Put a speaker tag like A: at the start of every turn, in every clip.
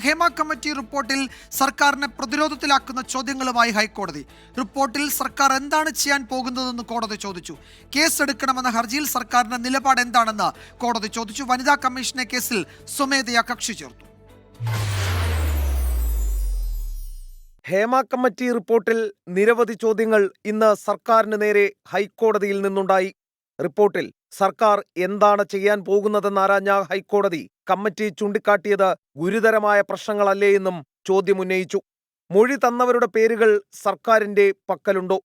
A: Hema committee റിപ്പോർട്ടിൽ സർക്കാരിനെ പ്രതിരോധത്തിലാക്കുന്ന ചോദ്യങ്ങളുമായി ഹൈക്കോടതി. റിപ്പോർട്ടിൽ സർക്കാർ എന്താണ് ചെയ്യാൻ പോകുന്നതെന്ന് കോടതി ചോദിച്ചു. കേസ് എടുക്കണമെന്ന ഹർജിയിൽ സർക്കാരിന്റെ നിലപാട് എന്താണെന്ന് കോടതി ചോദിച്ചു. വനിതാ കമ്മീഷനെ കേസിൽ സ്വമേധയാ കക്ഷി ചേർത്തു.
B: ഹേമ കമ്മിറ്റി റിപ്പോർട്ടിൽ നിരവധി ചോദ്യങ്ങൾ ഇന്ന് സർക്കാരിന് നേരെ ഹൈക്കോടതിയിൽ നിന്നുണ്ടായി. റിപ്പോർട്ടിൽ സർക്കാർ എന്താണ് ചെയ്യാൻ പോകുന്നതെന്നാരാഞ്ഞ ഹൈക്കോടതി കമ്മിറ്റി ചൂണ്ടിക്കാട്ടിയത് ഗുരുതരമായ പ്രശ്നങ്ങളല്ലേയെന്നും ചോദ്യമുന്നയിച്ചു. മൊഴി തന്നവരുടെ പേരുകൾ സർക്കാരിന്റെ പക്കലുണ്ടോ?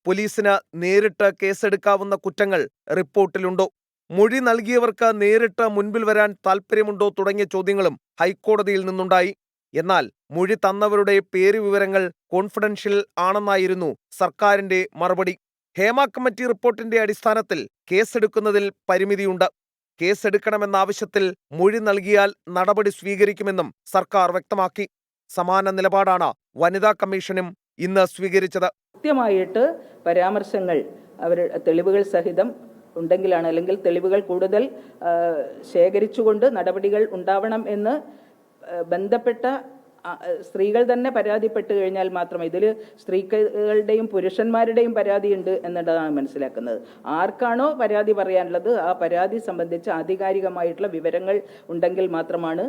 B: പോലീസിന് നേരിട്ട് കേസെടുക്കാവുന്ന കുറ്റങ്ങൾ റിപ്പോർട്ടിലുണ്ടോ? മൊഴി നൽകിയവർക്ക് നേരിട്ട് മുൻപിൽ വരാൻ താൽപ്പര്യമുണ്ടോ തുടങ്ങിയ ചോദ്യങ്ങളും ഹൈക്കോടതിയിൽ നിന്നുണ്ടായി. എന്നാൽ മൊഴി തന്നവരുടെ പേര് വിവരങ്ങൾ കോൺഫിഡൻഷ്യൽ ആണെന്നായിരുന്നു സർക്കാരിന്റെ മറുപടി. ഹേമ കമ്മിറ്റി റിപ്പോർട്ടിന്റെ അടിസ്ഥാനത്തിൽ കേസെടുക്കുന്നതിൽ പരിമിതിയുണ്ട്. കേസെടുക്കണമെന്ന ആവശ്യത്തിൽ മൊഴി നൽകിയാൽ നടപടി സ്വീകരിക്കുമെന്നും സർക്കാർ വ്യക്തമാക്കി. സമാന നിലപാടാണ് വനിതാ കമ്മീഷനും ഇന്ന് സ്വീകരിച്ചത്.
C: കൃത്യമായിട്ട് പരാമർശങ്ങൾ തെളിവുകൾ സഹിതം ഉണ്ടെങ്കിലാണ്, അല്ലെങ്കിൽ തെളിവുകൾ കൂടുതൽ ശേഖരിച്ചുകൊണ്ട് നടപടികൾ ഉണ്ടാവണം എന്ന് ബന്ധപ്പെട്ട സ്ത്രീകൾ തന്നെ പരാതിപ്പെട്ട് കഴിഞ്ഞാൽ മാത്രമേ, ഇതിൽ സ്ത്രീകളുടെയും പുരുഷന്മാരുടെയും പരാതിയുണ്ട് എന്നുള്ളതാണ് മനസ്സിലാക്കുന്നത്. ആർക്കാണോ പരാതി പറയാനുള്ളത് ആ പരാതി സംബന്ധിച്ച് ആധികാരികമായിട്ടുള്ള വിവരങ്ങൾ ഉണ്ടെങ്കിൽ മാത്രമാണ്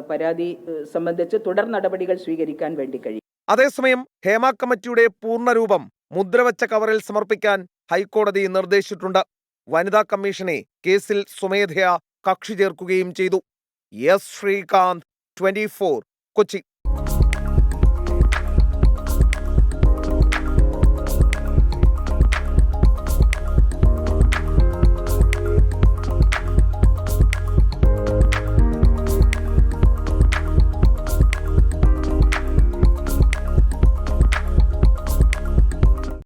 C: പരാതി സംബന്ധിച്ച് തുടർ നടപടികൾ സ്വീകരിക്കാൻ വേണ്ടി കഴിയും.
B: അതേസമയം ഹേമ കമ്മിറ്റിയുടെ പൂർണ്ണരൂപം മുദ്രവച്ച കവറിൽ സമർപ്പിക്കാൻ ഹൈക്കോടതി നിർദ്ദേശിച്ചിട്ടുണ്ട്. വനിതാ കമ്മീഷനെ കേസിൽ സ്വമേധയാ കക്ഷി ചേർക്കുകയും ചെയ്തു. എസ് ശ്രീകാന്ത്, 24, കൊച്ചി.